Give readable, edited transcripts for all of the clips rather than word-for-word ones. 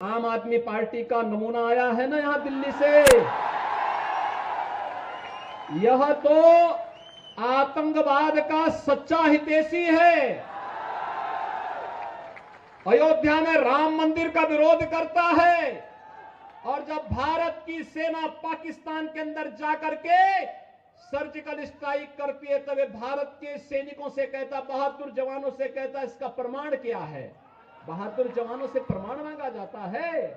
आम आदमी पार्टी का नमूना आया है ना यहां दिल्ली से। यह तो आतंकवाद का सच्चा हितैषी है। अयोध्या में राम मंदिर का विरोध करता है और जब भारत की सेना पाकिस्तान के अंदर जाकर के सर्जिकल स्ट्राइक करती है तब भारत के सैनिकों से कहता, बहादुर जवानों से कहता, इसका प्रमाण क्या है? बहादुर जवानों से प्रमाण मांगा जाता है।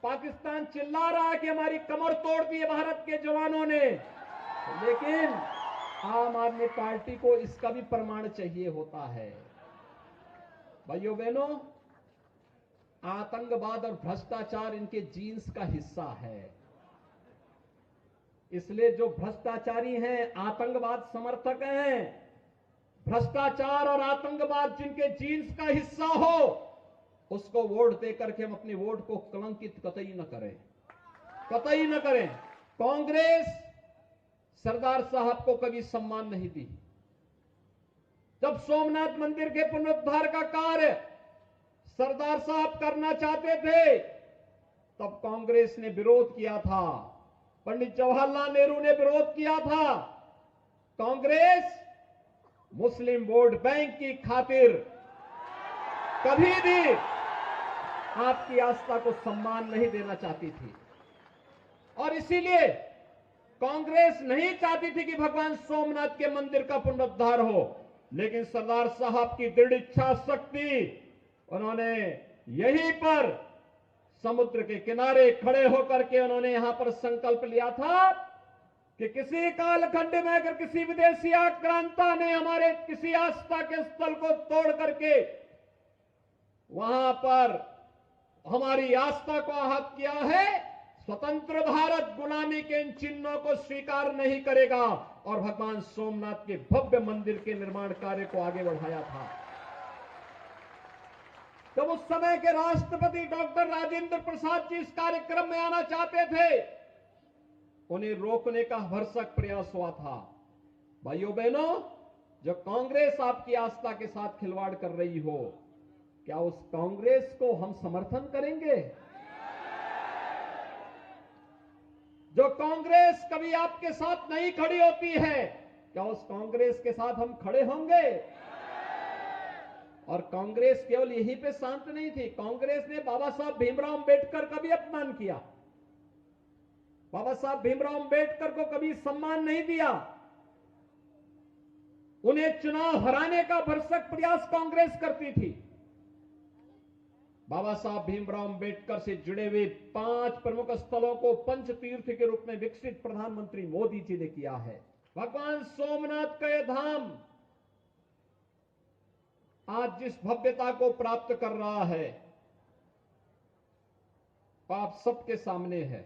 पाकिस्तान चिल्ला रहा है कि हमारी कमर तोड़ दी है भारत के जवानों ने, लेकिन आम आदमी पार्टी को इसका भी प्रमाण चाहिए होता है। भाइयों बहनों, आतंकवाद और भ्रष्टाचार इनके जीन्स का हिस्सा है। इसलिए जो भ्रष्टाचारी हैं, आतंकवाद समर्थक हैं, भ्रष्टाचार और आतंकवाद जिनके जीन्स का हिस्सा हो, उसको वोट देकर के हम अपने वोट को कलंकित कतई न करें, कतई न करें। कांग्रेस सरदार साहब को कभी सम्मान नहीं दी। जब सोमनाथ मंदिर के पुनरुद्धार का कार्य सरदार साहब करना चाहते थे तब कांग्रेस ने विरोध किया था, पंडित जवाहरलाल नेहरू ने विरोध किया था। कांग्रेस मुस्लिम वोट बैंक की खातिर कभी भी आपकी आस्था को सम्मान नहीं देना चाहती थी और इसीलिए कांग्रेस नहीं चाहती थी कि भगवान सोमनाथ के मंदिर का पुनरुद्धार हो, लेकिन सरदार साहब की दृढ़ इच्छा शक्ति, उन्होंने यहीं पर समुद्र के किनारे खड़े होकर के उन्होंने यहां पर संकल्प लिया था कि किसी कालखंड में अगर किसी विदेशी आक्रांता ने हमारे किसी आस्था के स्थल को तोड़ करके वहां पर हमारी आस्था को आहत किया है, स्वतंत्र भारत गुलामी के इन चिन्हों को स्वीकार नहीं करेगा और भगवान सोमनाथ के भव्य मंदिर के निर्माण कार्य को आगे बढ़ाया था। जब उस समय के राष्ट्रपति डॉक्टर राजेंद्र प्रसाद जी इस कार्यक्रम में आना चाहते थे, उन्हें रोकने का भरसक प्रयास हुआ था। भाइयों बहनों, जो कांग्रेस आपकी आस्था के साथ खिलवाड़ कर रही हो, क्या उस कांग्रेस को हम समर्थन करेंगे? जो कांग्रेस कभी आपके साथ नहीं खड़ी होती है, क्या उस कांग्रेस के साथ हम खड़े होंगे? और कांग्रेस केवल यहीं पे शांत नहीं थी। कांग्रेस ने बाबा साहब भीमराव अंबेडकर का भी अपमान किया, बाबा साहब भीमराव अंबेडकर को कभी सम्मान नहीं दिया। उन्हें चुनाव हराने का भरसक प्रयास कांग्रेस करती थी। बाबा साहब भीमराव अंबेडकर से जुड़े हुए 5 प्रमुख स्थलों को पंच तीर्थ के रूप में विकसित प्रधानमंत्री मोदी जी ने किया है। भगवान सोमनाथ का यह धाम आज जिस भव्यता को प्राप्त कर रहा है, आप सबके सामने है।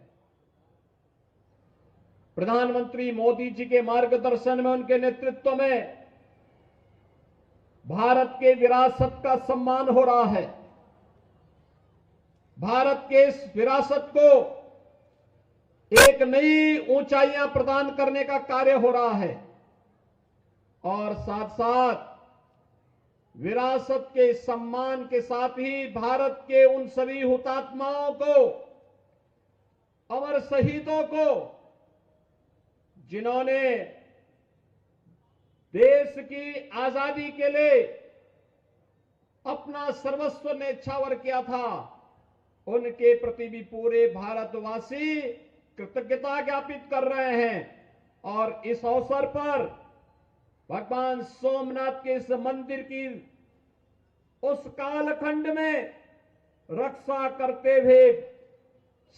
प्रधानमंत्री मोदी जी के मार्गदर्शन में, उनके नेतृत्व में भारत के विरासत का सम्मान हो रहा है। भारत के इस विरासत को एक नई ऊंचाइयां प्रदान करने का कार्य हो रहा है और साथ साथ विरासत के सम्मान के साथ ही भारत के उन सभी हुतात्माओं को, अमर शहीदों को, जिन्होंने देश की आजादी के लिए अपना सर्वस्व न्यौछावर किया था, उनके प्रति भी पूरे भारतवासी कृतज्ञता ज्ञापित कर रहे हैं। और इस अवसर पर भगवान सोमनाथ के इस मंदिर की उस कालखंड में रक्षा करते हुए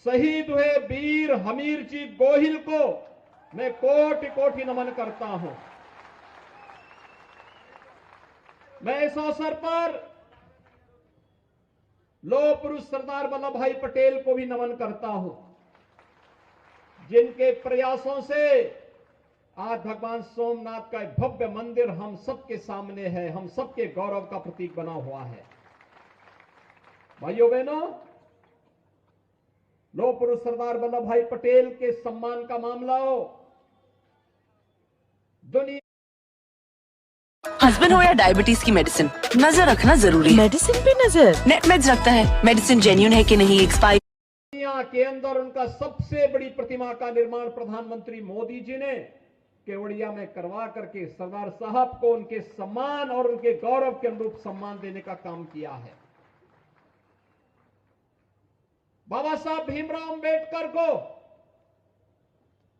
शहीद हुए वीर हमीर जी गोहिल को मैं कोटि कोटि नमन करता हूं। मैं इस अवसर पर लौह पुरुष सरदार वल्लभ भाई पटेल को भी नमन करता हूं, जिनके प्रयासों से आज भगवान सोमनाथ का एक भव्य मंदिर हम सबके सामने है, हम सबके गौरव का प्रतीक बना हुआ है। भाइयों बहनों, लौह पुरुष सरदार वल्लभ भाई पटेल के सम्मान का मामला हो, दुनिया हस्बैंड हो या डायबिटीज की मेडिसिन, नजर रखना जरूरी है। मेडिसिन पे नजर। नेटमेड्स रखता है मेडिसिन जेन्युइन है कि नहीं, एक्सपायर के अंदर उनका सबसे बड़ी प्रतिमा का निर्माण प्रधानमंत्री मोदी जी ने केवड़िया में करवा करके सरदार साहब को उनके सम्मान और उनके गौरव के अनुरूप सम्मान देने का काम किया है। बाबा साहब भीमराव अंबेडकर को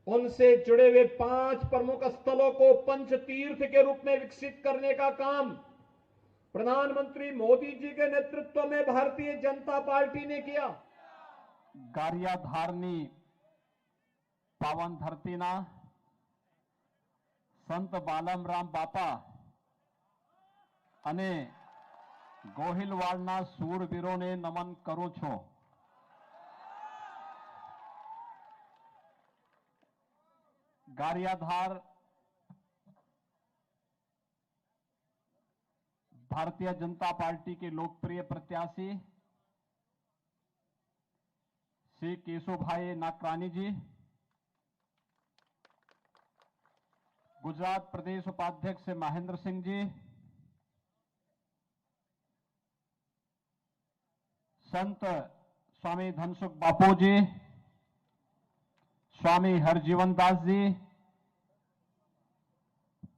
उनसे जुड़े हुए 5 प्रमुख स्थलों को पंच तीर्थ के रूप में विकसित करने का काम प्रधानमंत्री मोदी जी के नेतृत्व में भारतीय जनता पार्टी ने किया। ગારિયાધારની પાવન ધરતીના સંત બાલમરામ બાપા અને ગોહિલવાડના શૂરવીરોને નમન કરું છું। ગારિયાધાર भारतीय जनता पार्टी के लोकप्रिय प्रत्याशी श्री केशुभाई नाकरानी जी, गुजरात प्रदेश उपाध्यक्ष महेंद्र सिंह जी, संत स्वामी धनसुख बापू जी, स्वामी हरजीवन दास जी,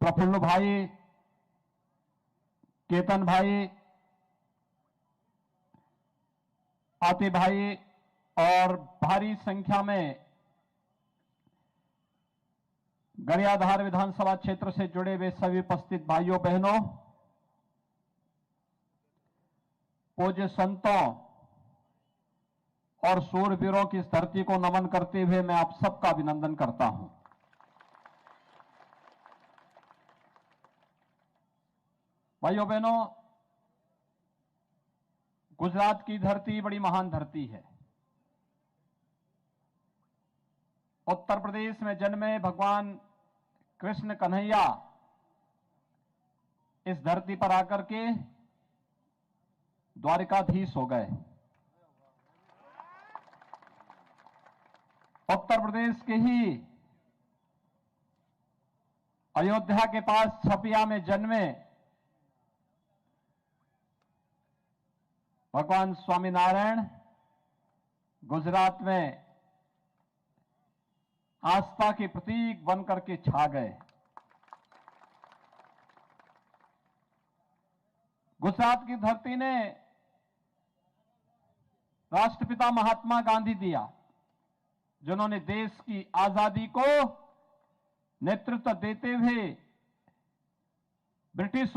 प्रफुल्ल भाई, केतन भाई, आते भाई और भारी संख्या में गरियाधार विधानसभा क्षेत्र से जुड़े हुए सभी उपस्थित भाइयों बहनों, पूज्य संतों और शूरवीरों की इस धरती को नमन करते हुए मैं आप सबका अभिनंदन करता हूं। भाइयों बहनों, गुजरात की धरती बड़ी महान धरती है। उत्तर प्रदेश में जन्मे भगवान कृष्ण कन्हैया इस धरती पर आकर के द्वारिकाधीश हो गए। उत्तर प्रदेश के ही अयोध्या के पास छपिया में जन्मे भगवान स्वामीनारायण गुजरात में आस्था के प्रतीक बनकर के छा गए। गुजरात की धरती ने राष्ट्रपिता महात्मा गांधी दिया, जिन्होंने देश की आजादी को नेतृत्व देते हुए ब्रिटिश